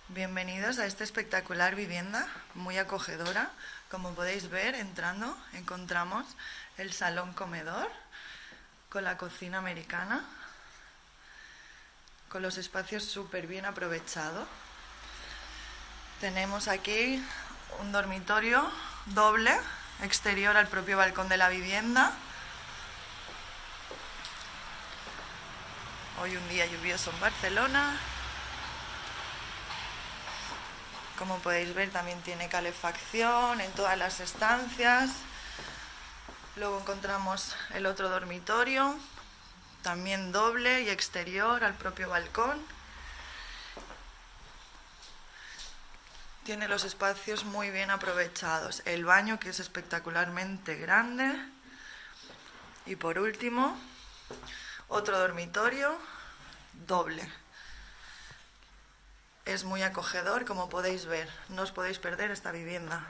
Bienvenidos a esta espectacular vivienda, muy acogedora. Como podéis ver, entrando encontramos el salón comedor con la cocina americana, con los espacios súper bien aprovechados. Tenemos aquí un dormitorio doble, exterior al propio balcón de la vivienda. Hoy un día lluvioso en Barcelona. Como podéis ver, también tiene calefacción en todas las estancias. Luego encontramos el otro dormitorio, también doble y exterior al propio balcón. Tiene los espacios muy bien aprovechados. El baño, que es espectacularmente grande. Y por último, otro dormitorio doble. Es muy acogedor, como podéis ver. No os podéis perder esta vivienda.